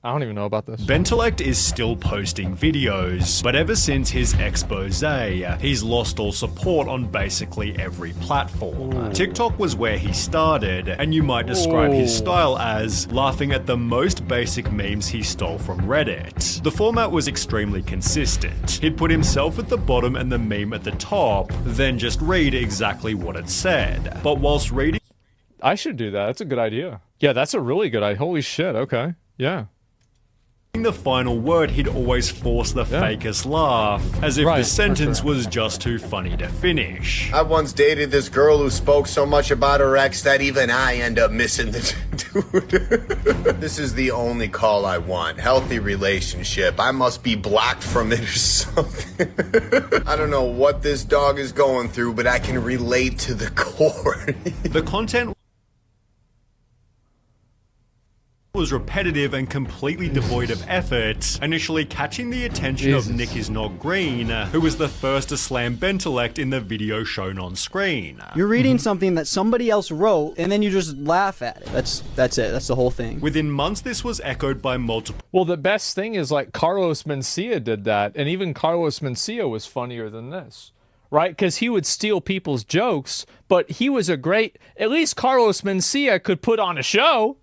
I don't even know about this. Bentelect is still posting videos, but ever since his expose, he's lost all support on basically every platform. Ooh. TikTok was where he started, and you might describe his style as laughing at the most basic memes he stole from Reddit. The format was extremely consistent. He'd put himself at the bottom and the meme at the top, then just read exactly what it said. But whilst reading... I should do that. That's a good idea. Yeah, that's a really good idea. Holy shit, okay. Yeah. The final word, he'd always force the fakest laugh, as if the sentence was just too funny to finish. I once dated this girl who spoke so much about her ex that even I end up missing the dude. This is the only call I want. Healthy relationship. I must be blocked from it or something. I don't know what this dog is going through, but I can relate to the core. The content was repetitive and completely devoid of effort, initially catching the attention of Nick is Not Green, who was the first to slam Bentelect in the video shown on screen. You're reading something that somebody else wrote, and then you just laugh at it. That's it. That's the whole thing. Within months, this was echoed by multiple... Well, the best thing is, like, Carlos Mencia did that, and even Carlos Mencia was funnier than this. Right? Because he would steal people's jokes, but he was a great... At least Carlos Mencia could put on a show.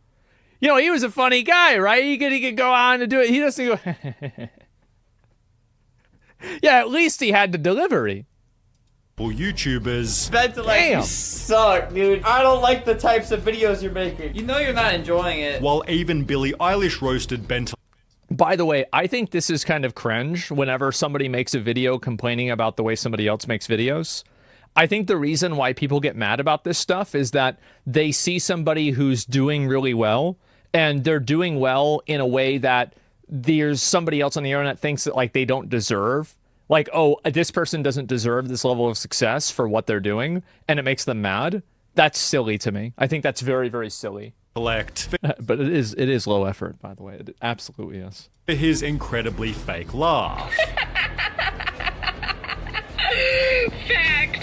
You know, he was a funny guy, right? He could go on and do it. He doesn't go... Yeah, at least he had the delivery. YouTubers. Bentelect, you suck, dude. I don't like the types of videos you're making. You know you're not enjoying it. While even Billie Eilish roasted Bentelect. By the way, I think this is kind of cringe whenever somebody makes a video complaining about the way somebody else makes videos. I think the reason why people get mad about this stuff is that they see somebody who's doing really well, and they're doing well in a way that there's somebody else on the internet thinks that, like, they don't deserve. Like, oh, this person doesn't deserve this level of success for what they're doing, and it makes them mad. That's silly to me. I think that's very, very silly. But it is low effort, by the way. It absolutely is. His incredibly fake laugh. Facts.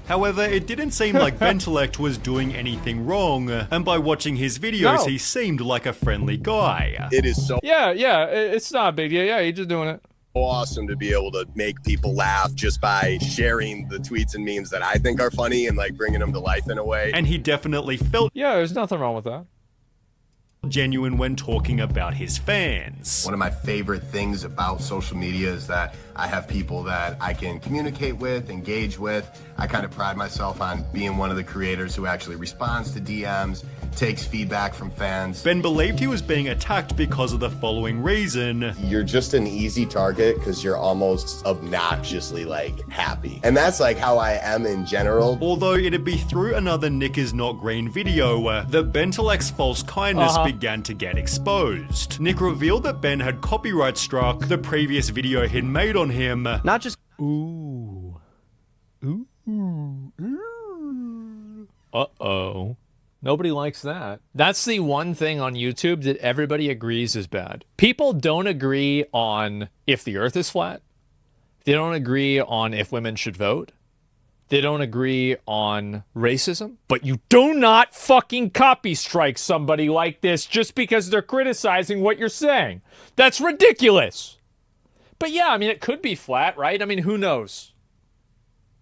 However, it didn't seem like Bentelect was doing anything wrong, and by watching his videos, he seemed like a friendly guy. It is so it's not a big deal. Yeah, he's just doing it. awesome to be able to make people laugh just by sharing the tweets and memes that I think are funny and like bringing them to life in a way. And he definitely felt there's nothing wrong with that. Genuine when talking about his fans. One of my favorite things about social media is that I have people that I can communicate with, engage with. I kind of pride myself on being one of the creators who actually responds to DMs, takes feedback from fans. Ben believed he was being attacked because of the following reason. You're just an easy target because you're almost obnoxiously like happy. And that's like how I am in general. Although it'd be through another Nick is Not Green video that Bentelex's false kindness began to get exposed. Nick revealed that Ben had copyright struck the previous video he'd made on him. Not just Uh-oh. Nobody likes that. That's the one thing on YouTube that everybody agrees is bad. People don't agree on if the earth is flat. They don't agree on if women should vote. They don't agree on racism. But you do not fucking copy strike somebody like this just because they're criticizing what you're saying. That's ridiculous. But yeah, I mean, it could be flat, right? I mean, who knows?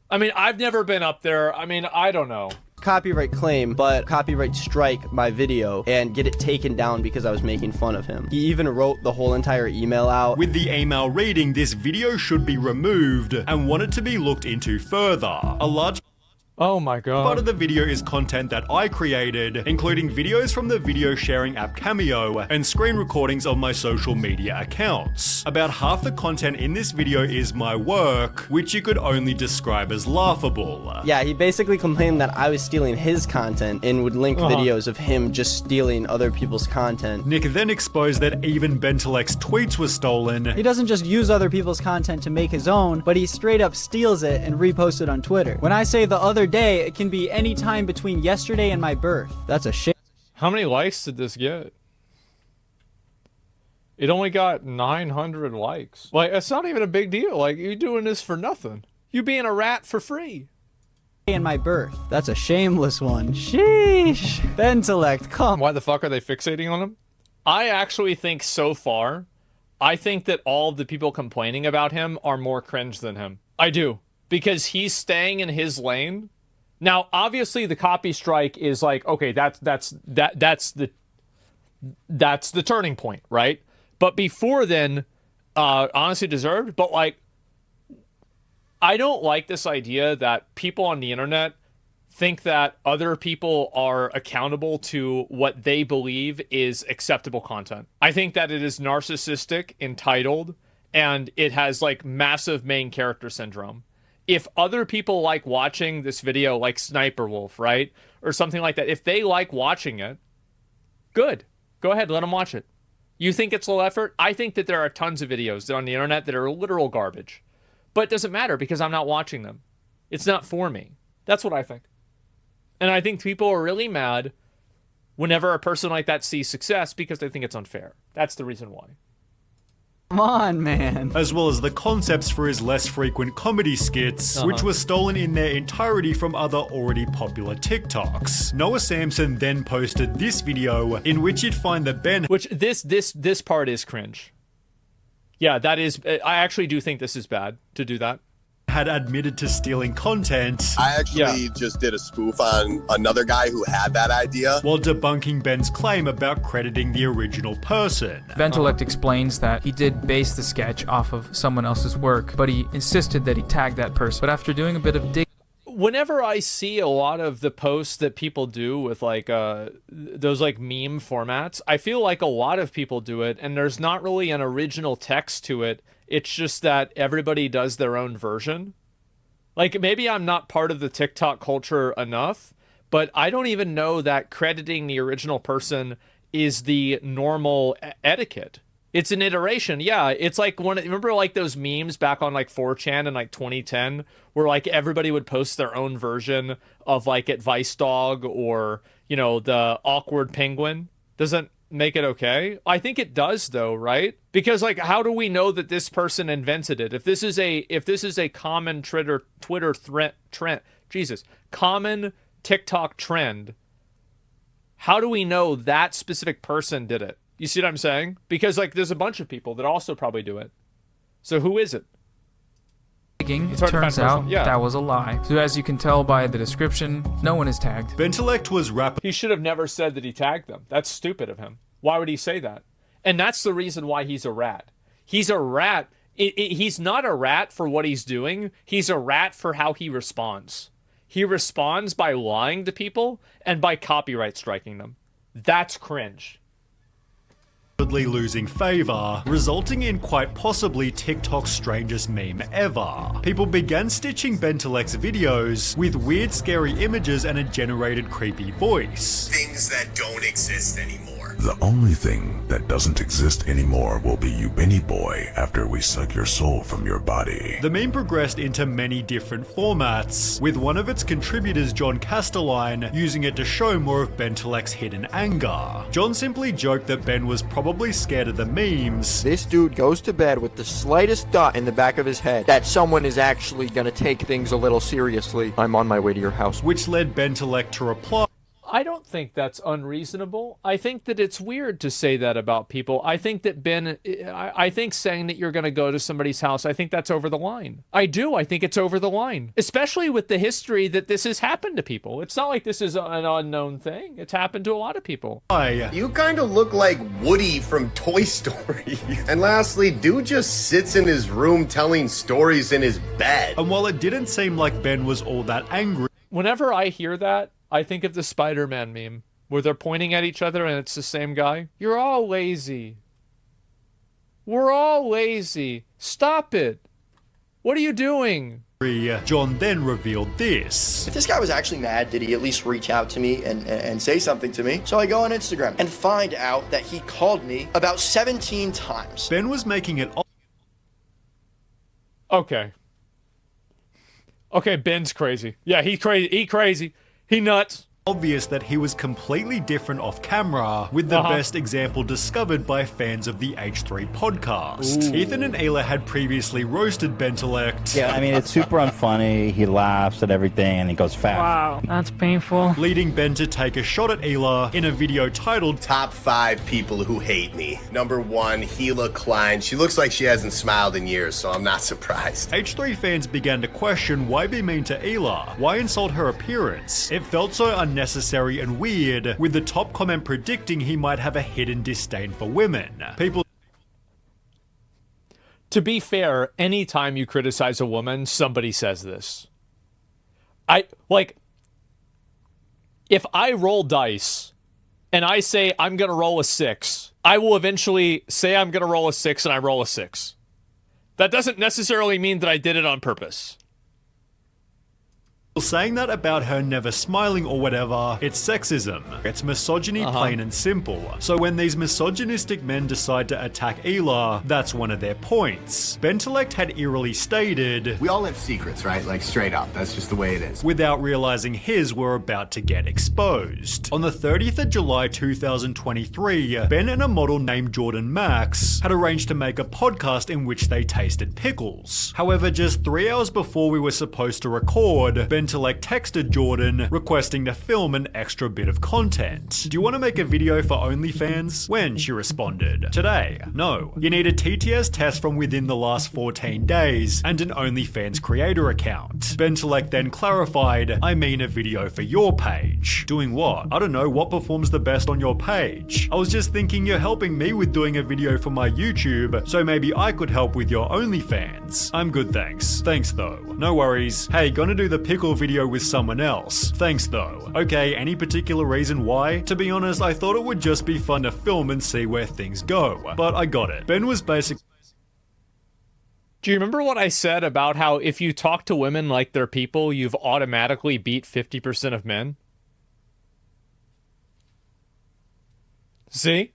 I mean, I've never been up there. I mean, I don't know. copyright claim, but copyright strike my video and get it taken down because I was making fun of him. He even wrote the whole entire email out. With the email reading, this video should be removed and wanted to be looked into further. A large Oh my god. part of the video is content that I created, including videos from the video sharing app Cameo and screen recordings of my social media accounts. About half the content in this video is my work, which you could only describe as laughable. Yeah, he basically complained that I was stealing his content and would link videos of him just stealing other people's content. Nick then exposed that even Bentelex's tweets were stolen. He doesn't just use other people's content to make his own, but he straight up steals it and reposts it on Twitter. When I say the other day, it can be any time between yesterday and my birth. That's a shit. How many likes did this get? It only got 900 likes. Like, it's not even a big deal. Like, you're doing this for nothing. You being a rat for free. And my birth. That's a shameless one. Sheesh. Bentelect, come. Why the fuck are they fixating on him? I actually think so far, I think that all of the people complaining about him are more cringe than him. I do. Because he's staying in his lane. Now, obviously, the copy strike is like, okay, that's the turning point, right? But before then, honestly deserved. But like, I don't like this idea that people on the internet think that other people are accountable to what they believe is acceptable content. I think that it is narcissistic, entitled, and it has like massive main character syndrome. If other people like watching this video, like Sniper Wolf, right? Or something like that, if they like watching it, good. Go ahead, let them watch it. You think it's low effort? I think that there are tons of videos on the internet that are literal garbage. But it doesn't matter because I'm not watching them. It's not for me. That's what I think. And I think people are really mad whenever a person like that sees success because they think it's unfair. That's the reason why. Come on, man. As well as the concepts for his less frequent comedy skits, which were stolen in their entirety from other already popular TikToks. Noah Samson then posted this video in which you'd find that Ben... Which, this part is cringe. Yeah, that is... I actually do think this is bad to do that. ...had admitted to stealing content. I actually just did a spoof on another guy who had that idea. While debunking Ben's claim about crediting the original person. Bentelect explains that he did base the sketch off of someone else's work, but he insisted that he tagged that person. But after doing a bit of digging, whenever I see a lot of the posts that people do with like those like meme formats, I feel like a lot of people do it and there's not really an original text to it. It's just that everybody does their own version. Like maybe I'm not part of the TikTok culture enough, but I don't even know that crediting the original person is the normal etiquette. It's an iteration. Yeah, it's like remember like those memes back on like 4chan in like 2010 where like everybody would post their own version of like Advice Dog or, you know, the awkward penguin. Doesn't make it okay? I think it does though, right? Because like how do we know that this person invented it? If this is a common Twitter trend, common TikTok trend, how do we know that specific person did it? You see what I'm saying? Because like there's a bunch of people that also probably do it. So who is it? it turns out that was a lie. So as you can tell by the description, no one is tagged. Bentelect was He should have never said that he tagged them. That's stupid of him. Why would he say that? And that's the reason why he's a rat. He's a rat. He's not a rat for what he's doing. He's a rat for how he responds. He responds by lying to people and by copyright striking them. That's cringe. Losing favor, resulting in quite possibly TikTok's strangest meme ever. People began stitching Bentelect's videos with weird scary images and a generated creepy voice. Things that don't exist anymore. The only thing that doesn't exist anymore will be you Benny Boy after we suck your soul from your body. The meme progressed into many different formats, with one of its contributors, John Castelline, using it to show more of Bentelect's hidden anger. John simply joked that Ben was probably scared of the memes. This dude goes to bed with the slightest thought in the back of his head that someone is actually gonna take things a little seriously. I'm on my way to your house. Which led Bentelect to reply, I don't think that's unreasonable. I think that it's weird to say that about people. I think that I think saying that you're going to go to somebody's house, I think that's over the line. I do. I think it's over the line. Especially with the history that this has happened to people. It's not like this is an unknown thing. It's happened to a lot of people. You kind of look like Woody from Toy Story. And lastly, dude just sits in his room telling stories in his bed. And while it didn't seem like Ben was all that angry, whenever I hear that, I think of the Spider-Man meme where they're pointing at each other and it's the same guy. You're all lazy. We're all lazy. Stop it. What are you doing? John then revealed this. If this guy was actually mad, did he at least reach out to me and say something to me? So I go on Instagram and find out that he called me about 17 times. Ben was making it... Okay. Okay, Ben's crazy. Yeah, he's crazy. He nuts. obvious that he was completely different off camera, with the best example discovered by fans of the H3 podcast. Ethan and Ayla had previously roasted Bentelect. Yeah, I mean, it's super unfunny. He laughs at everything and he goes fast. Wow, that's painful. Leading Ben to take a shot at Ayla in a video titled Top 5 People Who Hate Me. Number 1, Gila Klein. She looks like she hasn't smiled in years, so I'm not surprised. H3 fans began to question why be mean to Ayla? Why insult her appearance? It felt so unnecessary and weird, with the top comment predicting he might have a hidden disdain for women. People. To be fair, anytime you criticize a woman, somebody says this. If I roll dice and I say I'm going to roll a 6, I will eventually say I'm going to roll a 6 and I roll a 6. That doesn't necessarily mean that I did it on purpose. Saying that about her never smiling or whatever, it's sexism. It's misogyny, plain and simple. So when these misogynistic men decide to attack Ayla, that's one of their points. Bentelect had eerily stated, We all have secrets, right? Like, straight up. That's just the way it is. without realizing his were about to get exposed. On the 30th of July 2023, Ben and a model named Jordan Max had arranged to make a podcast in which they tasted pickles. However, just 3 hours before we were supposed to record, Bentelect texted Jordan requesting to film an extra bit of content. Do you want to make a video for OnlyFans? When? She responded. Today. No. You need a TTS test from within the last 14 days and an OnlyFans creator account. Bentelect then clarified, I mean a video for your page. Doing what? I don't know, what performs the best on your page? I was just thinking you're helping me with doing a video for my YouTube, so maybe I could help with your OnlyFans. I'm good, thanks. Thanks though. No worries. Hey, gonna do the pickle video with someone else. Thanks though. Okay, any particular reason why? To be honest, I thought it would just be fun to film and see where things go. But I got it. Ben was basically. Do you remember what I said about how if you talk to women like they're people, you've automatically beat 50% of men? See?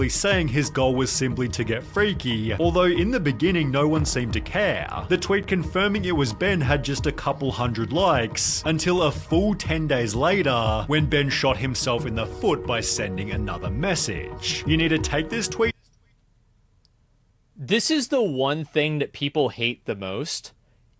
Saying his goal was simply to get freaky, although in the beginning no one seemed to care. The tweet confirming it was Ben had just a couple hundred likes, until a full 10 days later, when Ben shot himself in the foot by sending another message. You need to take this tweet. This is the one thing that people hate the most,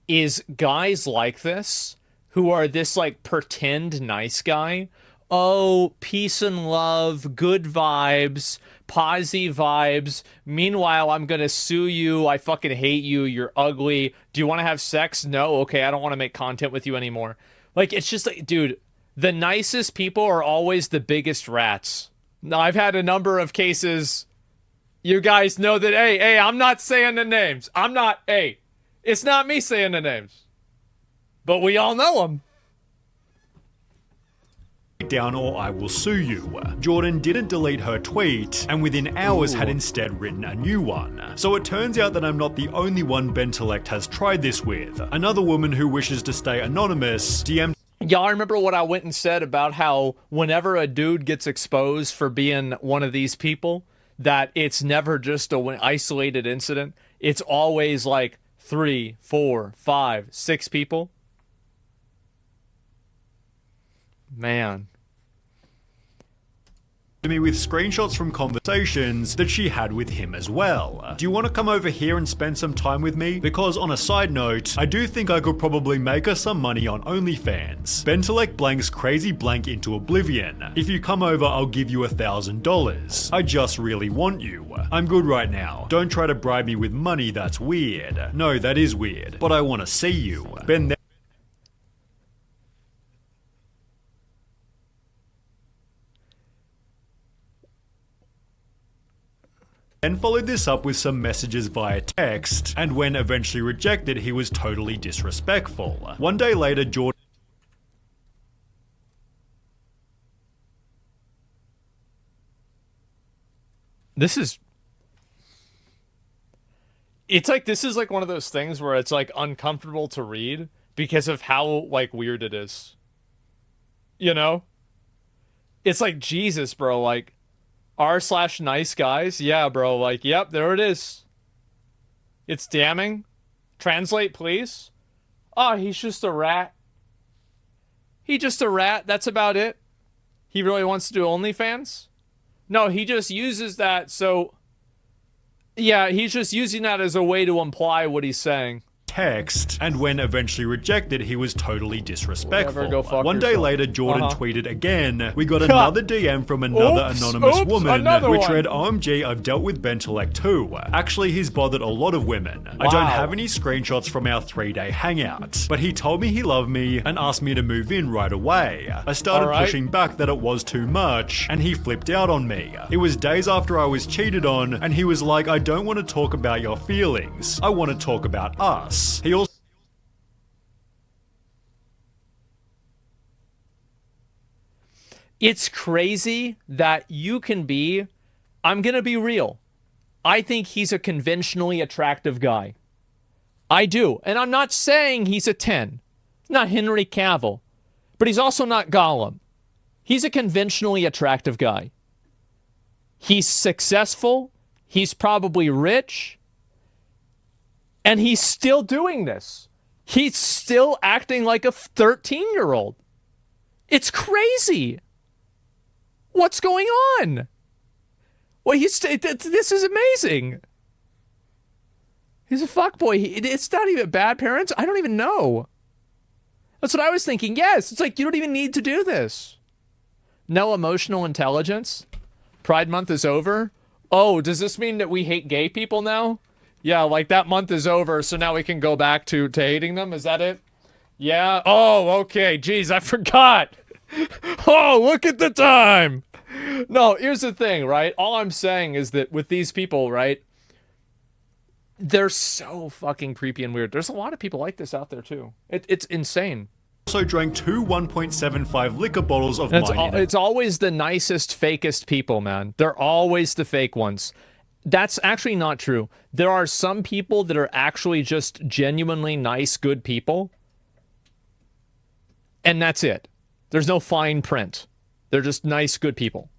is guys like this, who are this like pretend nice guy. Oh, peace and love, good vibes, posy vibes. Meanwhile, I'm gonna sue you. I fucking hate you. You're ugly. Do you want to have sex? No. Okay, I don't want to make content with you anymore. Like, it's just like, dude, the nicest people are always the biggest rats. Now, I've had a number of cases. You guys know that, hey, I'm not saying the names. It's not me saying the names. But we all know them. Down or I will sue you. Jordan didn't delete her tweet, and within hours had instead written a new one. So it turns out that I'm not the only one Bentelect has tried this with. Another woman who wishes to stay anonymous DM'd. Y'all remember what I went and said about how whenever a dude gets exposed for being one of these people, that it's never just an isolated incident. It's always like 3, 4, 5, 6 people. Man. Me with screenshots from conversations that she had with him as well. Do you want to come over here and spend some time with me? Because on a side note, I do think I could probably make us some money on OnlyFans. Bentelect blanks crazy blank into oblivion. If you come over, I'll give you $1,000. I just really want you. I'm good right now. Don't try to bribe me with money, that's weird. No, that is weird. But I want to see you. Ben then followed this up with some messages via text, and when eventually rejected, he was totally disrespectful. One day later, Jordan. It's like, this is like one of those things where it's like uncomfortable to read because of how like weird it is. You know? It's like, Jesus, bro, like, r/nice guys. Yeah, bro. Like, yep, there it is. It's damning. Translate, please. Oh, he's just a rat. He just a rat. That's about it. He really wants to do OnlyFans? No, he just uses that so... Yeah, he's just using that as a way to imply what he's saying. Text, and when eventually rejected, he was totally disrespectful. Go fuck One day yourself. later, Jordan tweeted again. We got another DM from another anonymous woman, which read, OMG, I've dealt with Bentelec too. Actually, he's bothered a lot of women. I don't have any screenshots from our 3-day hangout, but he told me he loved me and asked me to move in right away. I started pushing back that it was too much, and he flipped out on me. It was days after I was cheated on, and he was like, I don't want to talk about your feelings. I want to talk about us. He also It's crazy that you can be... I'm going to be real. I think he's a conventionally attractive guy. I do. And I'm not saying he's a 10. Not Henry Cavill. But he's also not Gollum. He's a conventionally attractive guy. He's successful. He's probably rich. And he's still doing this. He's still acting like a 13-year-old. It's crazy. What's going on? Well, this is amazing. He's a fuckboy. It's not even bad parents. I don't even know. That's what I was thinking. Yes, it's like you don't even need to do this. No emotional intelligence. Pride Month is over. Oh, does this mean that we hate gay people now? Yeah, like that month is over, so now we can go back to hating them? Is that it? Yeah? Oh, okay. Jeez, I forgot. Oh, look at the time. No, here's the thing, right? All I'm saying is that with these people, right, they're so fucking creepy and weird. There's a lot of people like this out there, too. It's insane. Also drank 2 1.75 liquor bottles of mine. It's always the nicest, fakest people, man. They're always the fake ones. That's actually not true. There are some people that are actually just genuinely nice, good people. And that's it. There's no fine print. They're just nice, good people.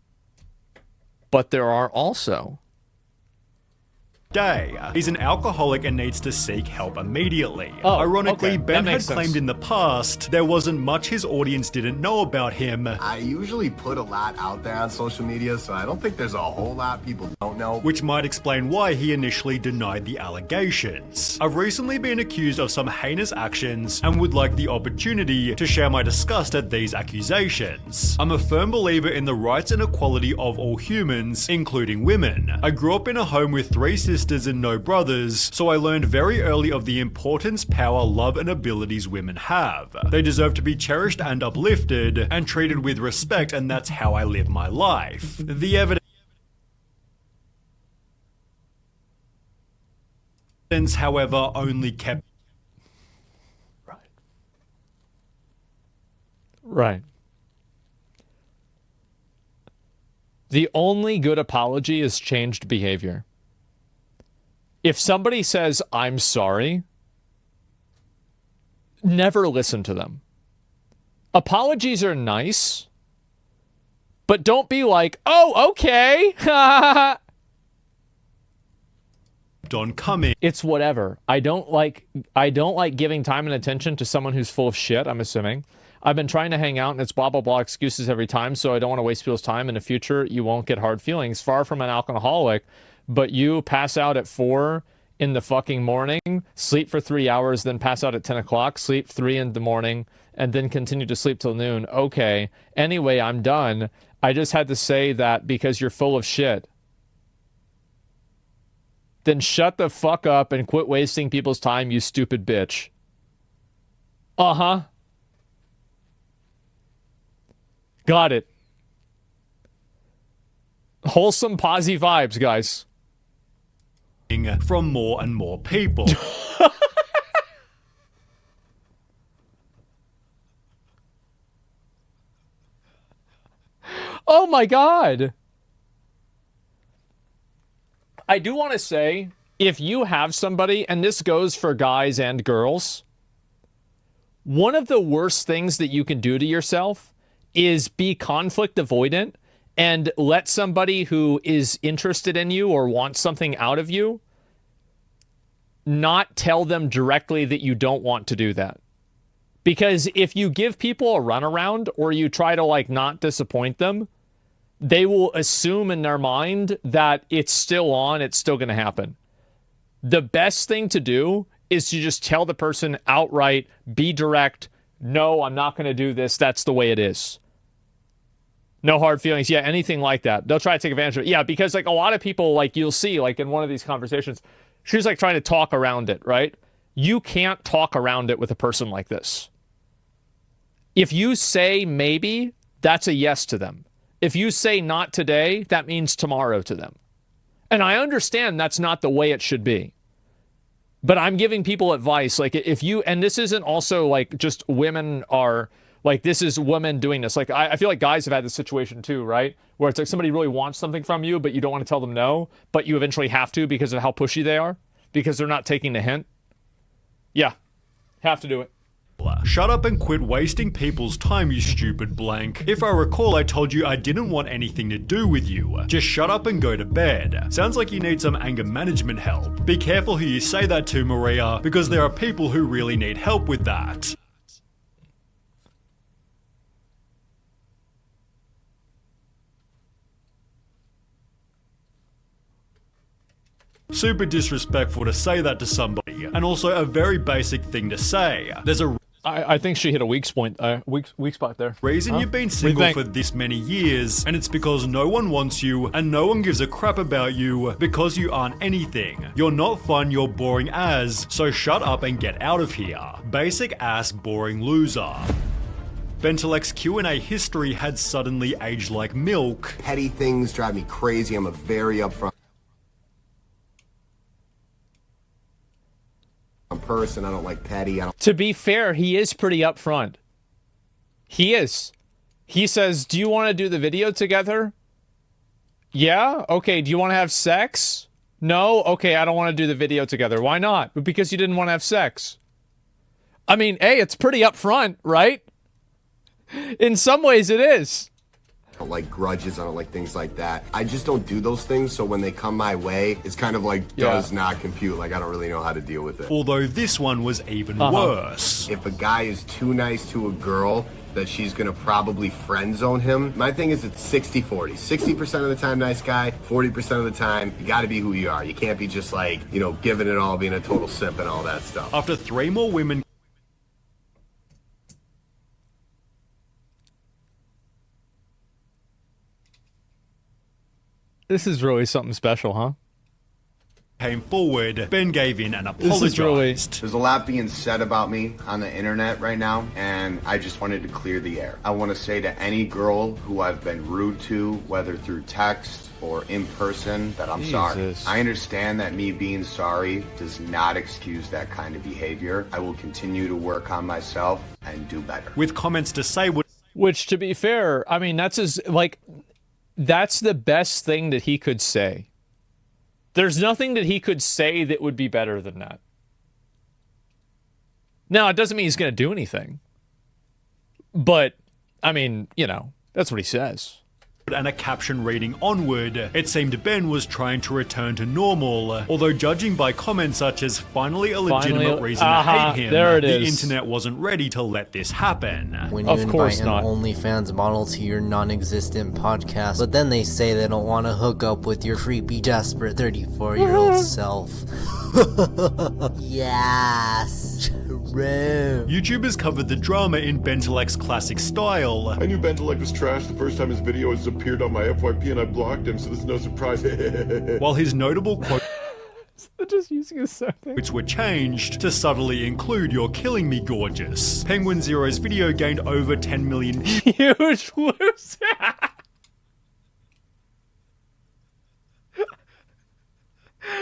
But there are also... He's an alcoholic and needs to seek help immediately. Ironically, okay. Ben had claimed in the past there wasn't much his audience didn't know about him. I usually put a lot out there on social media, so I don't think there's a whole lot people don't know. Which might explain why he initially denied the allegations. I've recently been accused of some heinous actions and would like the opportunity to share my disgust at these accusations. I'm a firm believer in the rights and equality of all humans, including women. I grew up in a home with 3 sisters and no brothers, so I learned very early of the importance, power, love, and abilities women have. They deserve to be cherished and uplifted, and treated with respect, and that's how I live my life. The evidence, however, only kept... Right. The only good apology is changed behavior. If somebody says, I'm sorry, never listen to them. Apologies are nice, but don't be like, oh, okay. Don coming. It's whatever. I don't like giving time and attention to someone who's full of shit, I'm assuming. I've been trying to hang out and it's blah, blah, blah excuses every time, so I don't want to waste people's time. In the future, you won't get hard feelings. Far from an alcoholic, but you pass out at 4 in the fucking morning, sleep for 3 hours, then pass out at 10 o'clock, sleep 3 in the morning, and then continue to sleep till noon. Okay. Anyway, I'm done. I just had to say that because you're full of shit. Then shut the fuck up and quit wasting people's time, you stupid bitch. Uh-huh. Got it. Wholesome, posy vibes, guys. From more and more people. Oh my God. I do want to say, if you have somebody, and this goes for guys and girls, one of the worst things that you can do to yourself is be conflict avoidant and let somebody who is interested in you or wants something out of you not tell them directly that you don't want to do that. Because if you give people a runaround or you try to like not disappoint them, they will assume in their mind that it's still on, it's still going to happen. The best thing to do is to just tell the person outright, be direct, no, I'm not going to do this, that's the way it is. No hard feelings. Yeah, anything like that. They'll try to take advantage of it. Yeah, because like a lot of people, like you'll see, like in one of these conversations, she's like trying to talk around it, right? You can't talk around it with a person like this. If you say maybe, that's a yes to them. If you say not today, that means tomorrow to them. And I understand that's not the way it should be. But I'm giving people advice. Like if you, and this isn't also like just women are, like this is women doing this. Like I feel like guys have had this situation too, right? Where it's like somebody really wants something from you, but you don't want to tell them no, but you eventually have to because of how pushy they are, because they're not taking the hint. Yeah, have to do it. Shut up and quit wasting people's time, you stupid blank. If I recall, I told you I didn't want anything to do with you. Just shut up and go to bed. Sounds like you need some anger management help. Be careful who you say that to, Maria, because there are people who really need help with that. Super disrespectful to say that to somebody, and also a very basic thing to say. There's a I think she hit a weak spot there. Reason you've been single for this many years, and it's because no one wants you, and no one gives a crap about you, because you aren't anything. You're not fun, you're boring as, so shut up and get out of here. Basic ass boring loser. Bentelex's Q&A history had suddenly aged like milk. Petty things drive me crazy. I'm a very upfront person. I don't like petty. To be fair, he is pretty upfront. He is. He says, do you want to do the video together? Yeah? Okay, do you want to have sex? No? Okay, I don't want to do the video together. Why not? Because you didn't want to have sex. I mean, hey, it's pretty upfront, right? In some ways it is. I don't like grudges, I don't like things like that. I just don't do those things, so when they come my way, it's kind of like does not compute, like I don't really know how to deal with it. Although this one was even worse. If a guy is too nice to a girl, that she's gonna probably friend zone him. My thing is it's 60-40. 60% of the time nice guy, 40% of the time you gotta be who you are. You can't be just like, you know, giving it all, being a total simp and all that stuff. After 3 more women This is really something special, huh? came forward, Ben gave in and apologized. There's a lot being said about me on the internet right now, and I just wanted to clear the air. I want to say to any girl who I've been rude to, whether through text or in person, that I'm sorry. I understand that me being sorry does not excuse that kind of behavior. I will continue to work on myself and do better. With comments to say which, to be fair, I mean, that's that's the best thing that he could say. There's nothing that he could say that would be better than that. Now, it doesn't mean he's going to do anything. But, I mean, you know, that's what he says. And a caption reading onward, it seemed Ben was trying to return to normal, although judging by comments such as finally a legitimate reason to hate him, the internet wasn't ready to let this happen. When you invite an OnlyFans model to your non-existent podcast, but then they say they don't want to hook up with your creepy, desperate 34-year-old self. Yes, true. YouTubers covered the drama in Bentelex's classic style. I knew Bentelek was trash the first time his videos appeared on my FYP and I blocked him, so there's no surprise. While his notable quotes just using a something, which were changed to subtly include "You're killing me, gorgeous." Penguin Zero's video gained over 10 million huge loser.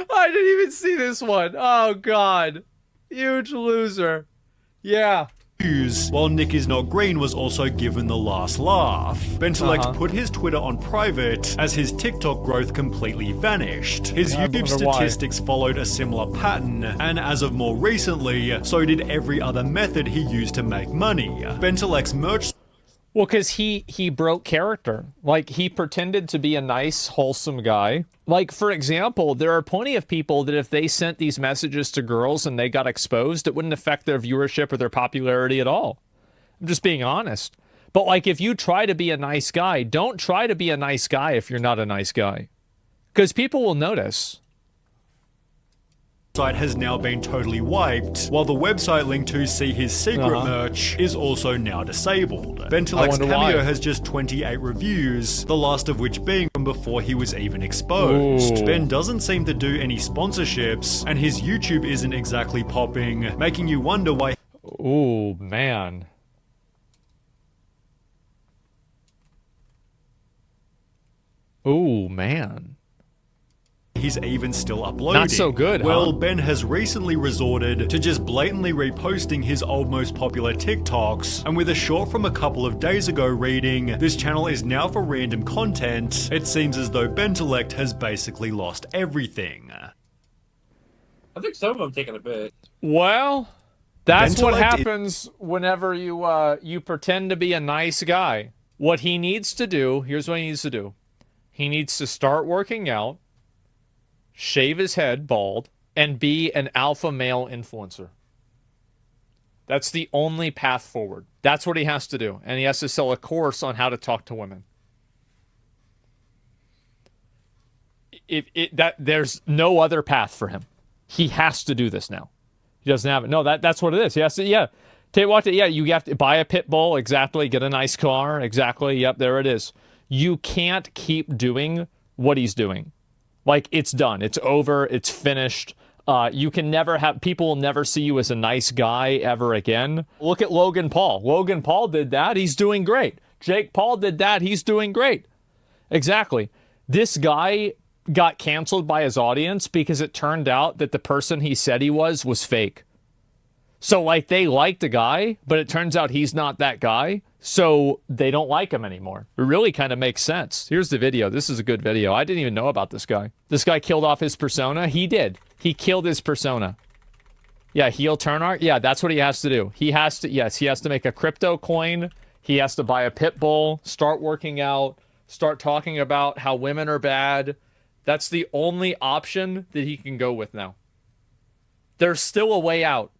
I didn't even see this one. Oh, God. Huge loser. Yeah. While Nick is not green was also given the last laugh. Bentelex put his Twitter on private as his TikTok growth completely vanished. His YouTube statistics followed a similar pattern, and as of more recently, so did every other method he used to make money. Bentelex merch Well, because he broke character. Like, he pretended to be a nice, wholesome guy. Like, for example, there are plenty of people that if they sent these messages to girls and they got exposed, it wouldn't affect their viewership or their popularity at all. I'm just being honest. But, like, if you try to be a nice guy, don't try to be a nice guy if you're not a nice guy. Because people will notice. Site has now been totally wiped, while the website linked to see his secret merch is also now disabled. Bentelek's cameo has just 28 reviews, the last of which being from before he was even exposed. Ooh. Ben doesn't seem to do any sponsorships, and his YouTube isn't exactly popping, making you wonder why. Ooh, man. Ooh, man. He's even still uploading. Not so good, Well, huh? Ben has recently resorted to just blatantly reposting his old most popular TikToks, and with a short from a couple of days ago reading, "This channel is now for random content," it seems as though Bentelek has basically lost everything. I think some of them taking a bit. Well, that's what Bentelek happens whenever you pretend to be a nice guy. What he needs to do, here's what he needs to do. He needs to start working out, shave his head bald, and be an alpha male influencer. That's the only path forward. That's what he has to do. And he has to sell a course on how to talk to women. There's no other path for him. He has to do this now. He doesn't have it. No, that's what it is. He has to, yeah. Tell you what, yeah, you have to buy a pit bull, exactly, get a nice car, exactly, yep, there it is. You can't keep doing what he's doing. Like, it's done. It's over. It's finished. You can never have... People will never see you as a nice guy ever again. Look at Logan Paul. Logan Paul did that. He's doing great. Jake Paul did that. He's doing great. Exactly. This guy got canceled by his audience because it turned out that the person he said he was fake. So, like, they liked the guy, but it turns out he's not that guy. So they don't like him anymore. It really kind of makes sense. Here's the video. This is a good video. I didn't even know about this guy. This guy killed off his persona. He did. He killed his persona. Yeah, heel turn art. Yeah, that's what he has to do. He has to, yes, he has to make a crypto coin. He has to buy a pit bull, start working out, start talking about how women are bad. That's the only option that he can go with now. There's still a way out.